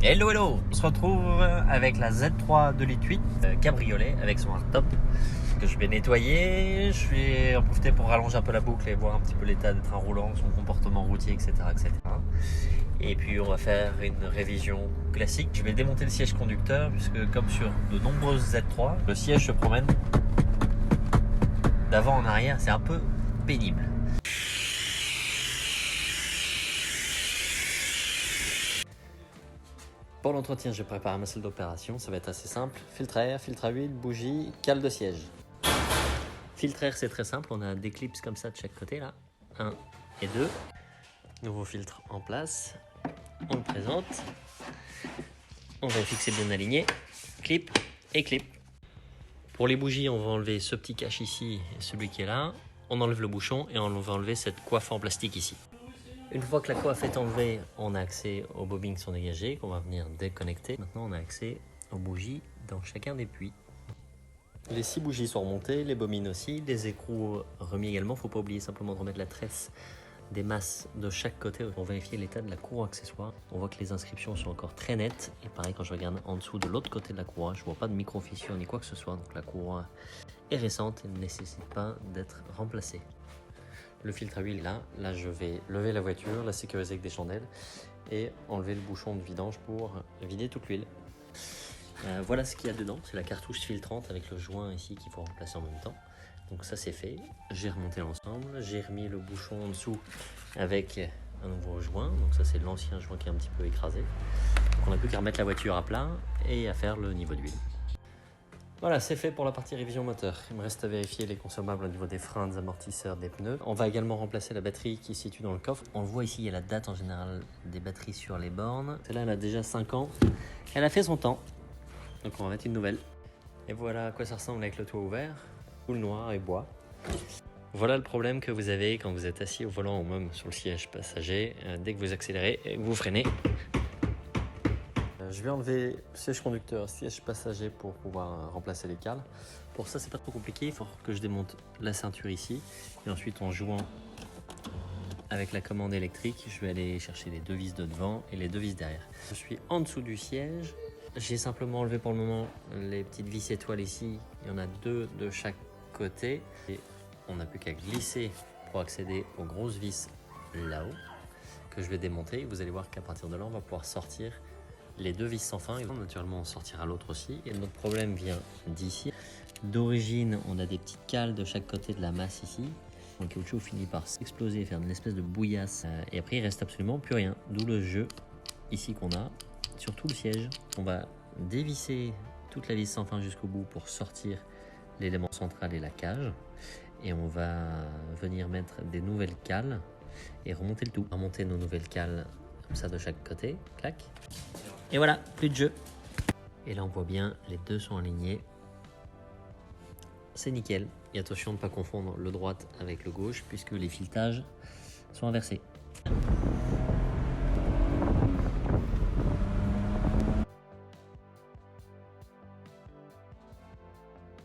Hello hello, on se retrouve avec la Z3 2,8 litres cabriolet avec son hardtop que je vais nettoyer. Je vais en profiter pour rallonger un peu la boucle et voir un petit peu l'état des trains roulants, son comportement routier, etc., etc. Et puis on va faire une révision classique. Je vais démonter le siège conducteur puisque comme sur de nombreuses Z3, le siège se promène d'avant en arrière, c'est un peu pénible. Pour l'entretien, je prépare ma salle d'opération, ça va être assez simple. Filtre à air, filtre à huile, bougie, cale de siège. Filtre à air, c'est très simple, on a des clips comme ça de chaque côté là, 1 et 2. Nouveau filtre en place, on le présente. On va le fixer bien aligné, clip et clip. Pour les bougies, on va enlever ce petit cache ici et celui qui est là. On enlève le bouchon et on va enlever cette coiffe en plastique ici. Une fois que la coiffe est enlevée, on a accès aux bobines qui sont dégagées, qu'on va venir déconnecter. Maintenant, on a accès aux bougies dans chacun des puits. Les 6 bougies sont remontées, les bobines aussi, les écrous remis également. Il ne faut pas oublier simplement de remettre la tresse des masses de chaque côté pour vérifier l'état de la courroie accessoire. On voit que les inscriptions sont encore très nettes. Et pareil, quand je regarde en dessous de l'autre côté de la courroie, je ne vois pas de micro-fissure ni quoi que ce soit. Donc la courroie est récente et ne nécessite pas d'être remplacée. Le filtre à huile là je vais lever la voiture, la sécuriser avec des chandelles et enlever le bouchon de vidange pour vider toute l'huile. Voilà ce qu'il y a dedans, c'est la cartouche filtrante avec le joint ici qu'il faut remplacer en même temps. Donc ça c'est fait, j'ai remonté l'ensemble, j'ai remis le bouchon en dessous avec un nouveau joint, donc ça c'est l'ancien joint qui est un petit peu écrasé. Donc on n'a plus qu'à remettre la voiture à plat et à faire le niveau d'huile. Voilà, c'est fait pour la partie révision moteur. Il me reste à vérifier les consommables au niveau des freins, des amortisseurs, des pneus. On va également remplacer la batterie qui se situe dans le coffre. On le voit ici, il y a la date en général des batteries sur les bornes. Celle-là, elle a déjà 5 ans. Elle a fait son temps. Donc on va mettre une nouvelle. Et voilà à quoi ça ressemble avec le toit ouvert, ou le noir et bois. Voilà le problème que vous avez quand vous êtes assis au volant ou même sur le siège passager. Dès que vous accélérez et que vous freinez, je vais enlever siège conducteur, siège passager pour pouvoir remplacer les cales. Pour ça, c'est pas trop compliqué. Il faut que je démonte la ceinture ici. Et ensuite, en jouant avec la commande électrique, je vais aller chercher les 2 vis de devant et les 2 vis derrière. Je suis en dessous du siège. J'ai simplement enlevé pour le moment les petites vis étoiles ici. Il y en a 2 de chaque côté. Et on n'a plus qu'à glisser pour accéder aux grosses vis là-haut que je vais démonter. Vous allez voir qu'à partir de là, on va pouvoir sortir les 2 vis sans fin. Et naturellement, on sortira l'autre aussi. Et notre problème vient d'ici. D'origine, on a des petites cales de chaque côté de la masse ici. Le caoutchouc finit par s'exploser et faire une espèce de bouillasse. Et après, il reste absolument plus rien. D'où le jeu ici qu'on a sur tout le siège. On va dévisser toute la vis sans fin jusqu'au bout pour sortir l'élément central et la cage. Et on va venir mettre des nouvelles cales et remonter le tout. On va remonter nos nouvelles cales comme ça de chaque côté. Clac. Et voilà, plus de jeu. Et là, on voit bien, les 2 sont alignés. C'est nickel. Et attention de ne pas confondre le droite avec le gauche, puisque les filetages sont inversés.